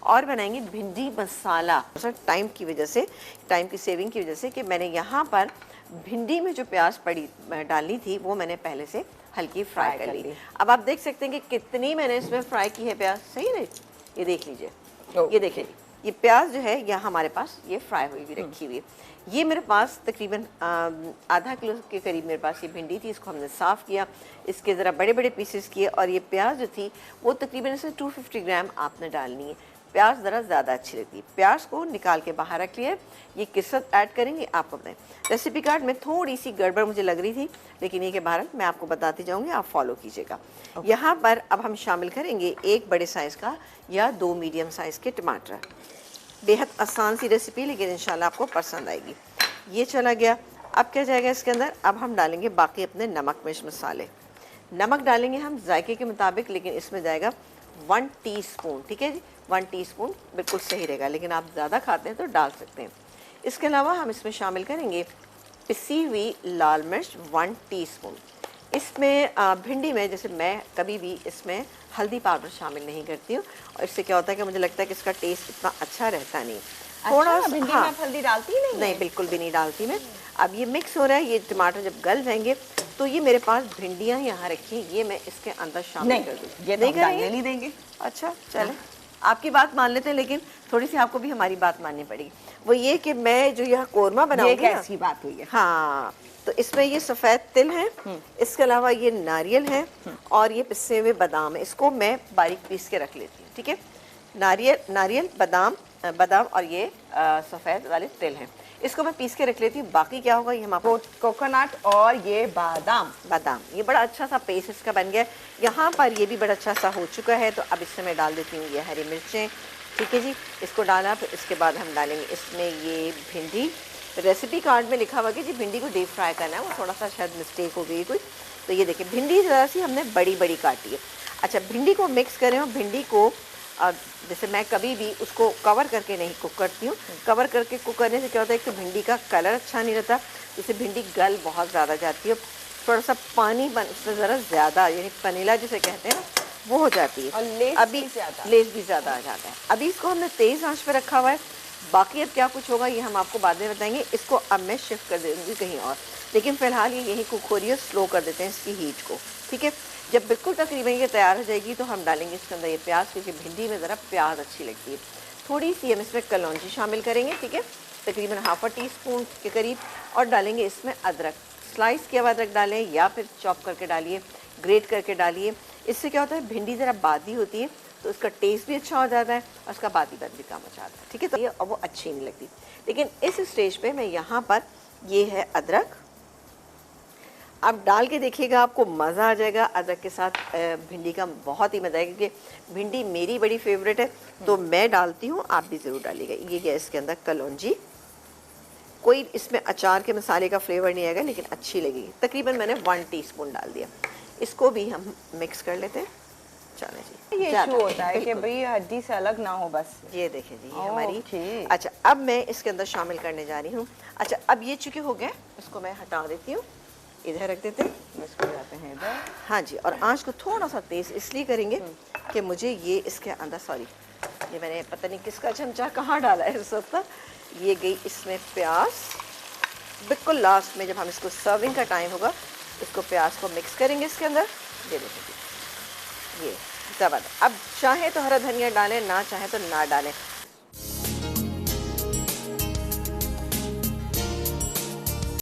और बनाएंगे भिंडी मसाला। टाइम की वजह से, टाइम की सेविंग की वजह से कि मैंने यहाँ पर भिंडी में जो प्याज पड़ी डालनी थी वो मैंने पहले से हल्की फ्राई कर ली। अब आप देख सकते हैं कि कितनी मैंने इसमें फ्राई की है प्याज, सही है। ये देख लीजिए, ये देखिए, ये प्याज जो है यहाँ हमारे पास ये फ्राई हुई भी रखी हुई है। ये मेरे पास तकरीबन आधा किलो के करीब मेरे पास ये भिंडी थी। इसको हमने साफ़ किया, इसके ज़रा बड़े बड़े पीसेस किए, और ये प्याज जो थी वो तकरीबन इसमें 250 ग्राम आपने डालनी है। प्याज ज़रा ज़्यादा अच्छी लगती है। प्याज को निकाल के बाहर रख लिया। ये किस वक्त ऐड करेंगे आप अपने रेसिपी कार्ड में थोड़ी सी गड़बड़ मुझे लग रही थी, लेकिन ये के बारे में मैं आपको बताती जाऊँगी, आप फॉलो कीजिएगा। यहाँ पर अब हम शामिल करेंगे 1 बड़े साइज़ का या 2 मीडियम साइज़ के टमाटर। बेहद आसान सी रेसिपी, लेकिन इंशाल्लाह आपको पसंद आएगी। ये चला गया। अब क्या जाएगा इसके अंदर, अब हम डालेंगे बाकी अपने नमक मिर्च मसाले। नमक डालेंगे हम जायके के मुताबिक, लेकिन इसमें जाएगा 1 टीस्पून, ठीक है जी, 1 टीस्पून बिल्कुल सही रहेगा, लेकिन आप ज़्यादा खाते हैं तो डाल सकते हैं। इसके अलावा हम इसमें शामिल करेंगे पिसी हुई लाल मिर्च 1 टीस्पून। इसमें भिंडी में जैसे मैं कभी भी इसमें हल्दी पाउडर शामिल नहीं करती हूँ, और इससे क्या होता है कि मुझे लगता है कि इसका टेस्ट इतना अच्छा रहता नहीं। थोड़ा सा भिंडी में आप हल्दी डालती ही नहीं? नहीं, बिल्कुल भी नहीं डालती मैं। अब ये मिक्स हो रहा है, ये टमाटर जब गल जाएंगे तो ये मेरे पास भिंडियाँ यहाँ रखी, ये मैं इसके अंदर शामिल कर दूँ। ये नहीं करेंगे, नहीं देंगे। अच्छा चले, आपकी बात मान लेते हैं, लेकिन थोड़ी सी आपको भी हमारी बात माननी पड़ेगी। वो ये कि मैं जो यहाँ कोरमा बनाऊंगी, कैसी बात हुई है। हाँ, तो इसमें ये सफ़ेद तिल है, इसके अलावा ये नारियल है, और ये पिसे हुए बादाम है। इसको मैं बारीक पीस के रख लेती हूँ, ठीक है। नारियल बादाम और ये सफ़ेद वाले तिल हैं, इसको मैं पीस के रख लेती हूँ। बाकी क्या होगा, ये हम आपको कोकोनट और ये बादाम, ये बड़ा अच्छा सा पेस्ट इसका बन गया। यहाँ पर ये भी बड़ा अच्छा सा हो चुका है, तो अब इसमें मैं डाल देती हूँ ये हरी मिर्चें, ठीक है जी। इसको डाला, फिर इसके बाद हम डालेंगे इसमें ये भिंडी। रेसिपी कार्ड में लिखा हुआ कि जी भिंडी को डीप फ्राई करना है, वो थोड़ा सा शायद मिस्टेक हो गई कोई। तो ये देखिए भिंडी ज़रा सी हमने बड़ी बड़ी काटी है। अच्छा, भिंडी को मिक्स करें, और भिंडी को जैसे मैं कभी भी उसको कवर करके नहीं कुक करती हूँ। कवर करके कुक करने से क्या होता है, एक तो भिंडी का कलर अच्छा नहीं रहता, जैसे भिंडी गल बहुत ज़्यादा जाती है, थोड़ा सा पानी उससे ज़रा ज़्यादा, यानी पनीला जिसे कहते हैं ना, वो हो जाती है, और लेस भी ज़्यादा आ जाता है। अभी इसको हमने तेज़ आंच पे रखा हुआ है। बाकी अब क्या कुछ होगा ये हम आपको बाद में बताएंगे। इसको अब मैं शिफ्ट कर दूँगी कहीं और, लेकिन फ़िलहाल ये यहीं कुक हो रही है। स्लो कर देते हैं इसकी हीट को, ठीक है। जब बिल्कुल तकरीबन ये तैयार हो जाएगी तो हम डालेंगे इसके अंदर ये प्याज, क्योंकि भिंडी में ज़रा प्याज अच्छी लगती है। थोड़ी सी हम इसमें कलौंजी शामिल करेंगे, ठीक है, तकरीबन ½ टीस्पून के करीब, और डालेंगे इसमें अदरक। स्लाइस किया हुआ अदरक डालें या फिर चॉप करके डालिए, ग्रेट करके डालिए। इससे क्या होता है, भिंडी ज़रा बादी होती है तो उसका टेस्ट भी अच्छा हो जाता है, और उसका बादीपन भी कम हो जाता है, ठीक है। तो ये अब वो अच्छी नहीं लगती, लेकिन इस स्टेज पे मैं यहाँ पर ये है अदरक, आप डाल के देखिएगा, आपको मज़ा आ जाएगा अदरक के साथ भिंडी का, बहुत ही मज़ा आएगा, क्योंकि भिंडी मेरी बड़ी फेवरेट है तो मैं डालती हूँ, आप भी ज़रूर डालिएगा। ये गया इसके अंदर कलौंजी, कोई इसमें अचार के मसाले का फ्लेवर नहीं आएगा, लेकिन अच्छी लगेगी। तकरीबन मैंने 1 टीस्पून डाल दिया। इसको भी हम मिक्स कर लेते हैं। चले जी, ये इशू होता है कि भाई हड्डी से अलग ना हो बस। ये देखें जी, ये हमारी। अच्छा, अब मैं इसके अंदर शामिल करने जा रही हूँ। अच्छा, अब ये चुके हो गए, इसको मैं हटा देती हूँ, इधर रख देते हैं, इसको जाते हैं इधर। हाँ जी, और आंच को थोड़ा सा तेज़ इसलिए करेंगे कि मुझे ये इसके अंदर, सॉरी, ये मैंने पता नहीं किसका चमचा कहाँ डाला है इस वक्त। ये गई इसमें प्याज। बिल्कुल लास्ट में जब हम इसको सर्विंग का टाइम होगा, इसको प्याज को मिक्स करेंगे इसके अंदर। ये देखिए, ये ज़बरदस्त। अब चाहे तो हरा धनिया डालें, ना चाहे तो ना डालें,